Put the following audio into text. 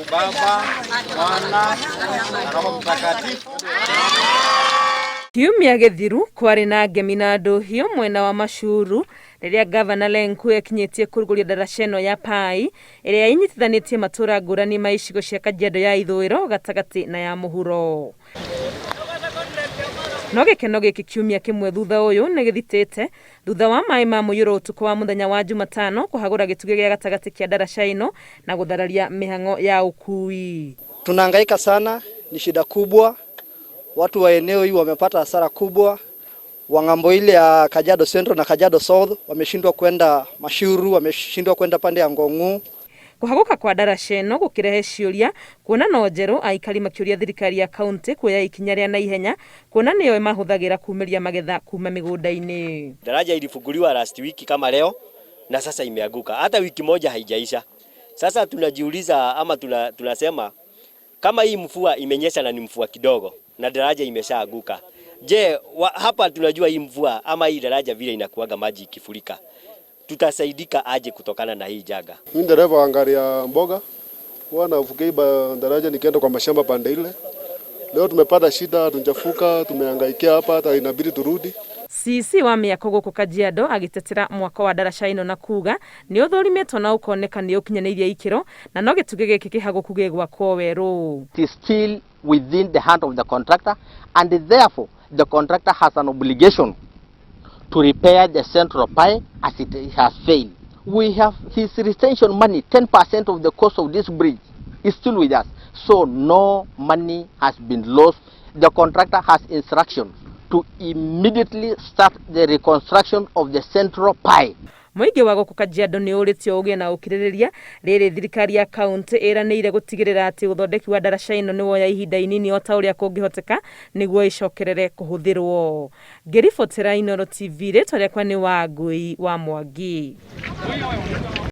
Mungu Baba, Mwana na Roho Mtakatifu. Kiumia githiru kwari na ngemi na nduhio mwena wa Mashuru riria gavana Lenku ekinyitie kũrugũria ndaraca ĩno ya Pai iria inyitithanitie matura ngũrani ma icigo cia Kajiado ya ithũĩro gatagati na ya mũhuro. No gĩkeno gĩkĩ kiumia kĩmwe thutha ũyũ nĩ gĩthitĩte thutha wa maĩ ma mũiyũro ũtukũ wa mũthenya wa Jumatano kũhagũra gĩtugĩ gĩa gatagati kĩa ndaraca ĩno na gũthararia mĩhang'o ya ũkui. Tunahangaika sana, ni shida kubwa. Watu wa eneo hii wamepata hasara kubwa. Wangambo ile ya Kajiado Central na Kajiado South wameshindwa kwenda Mashuru, wameshindwa kwenda pande ya Ngong'u. Kuhaguka kwa ndaraca ĩno gũkirehe ciũria kuona no njerũ aikari makĩũria thirikari ya kaunti kuoya ikinya rĩa naihenya kuona nĩyo mahũthagĩra kumeria magetha kuma mĩgũnda-inĩ. Daraja ilifunguliwa last week kama leo na sasa imeanguka. Hata wiki moja haijaisha. Sasa tunajiuliza ama tunasema kama hii mvua imenyesha na ni mvua kidogo na daraja imeshaanguka. Je, hapa tunajua hii mvua ama hii daraja vile inakuaga maji ikifurika, tutasaidika aje kutokana na hii jaga? Mimi dereva wa gari ya mboga wana ufukiba daraja nikienda kwa mashamba pande ile. Leo tumepata shida, tunjafuka, tumehangaikia hapa hata inabidi turudi. Sisi wa mĩako gũkũ Kajiado agitetera mwako wa ndaraca ĩno na kuga nĩ ũthũrimetwo na ũkoneka nĩ ũkinyanĩirie ikĩro na no gĩtugĩ gĩkĩ kĩhagũku gĩgwakwo werũ. It is still within the hand of the contractor and therefore the contractor has an obligation to repair the central pipe as it has failed. We have his retention money, 10% of the cost of this bridge is still with us. So no money has been lost. The contractor has instructions to immediately start the reconstruction of the central pipe. Mũingĩ wa gũkũ Kajiado nĩ ũrĩtio ũgĩe na ũkirĩrĩria rĩrĩ thirikari ya kaunti ĩranĩire gũtigĩrĩra atĩ ũthondeki wa ndaraca ĩno nĩ woya ihinda inini o ta ũrĩa kũngĩhoteka nĩguo icokerere kũhũthĩrwo. Ngĩribotera Inooro TV rĩtwa rĩakwa nĩ Wangũi wa Mwangi.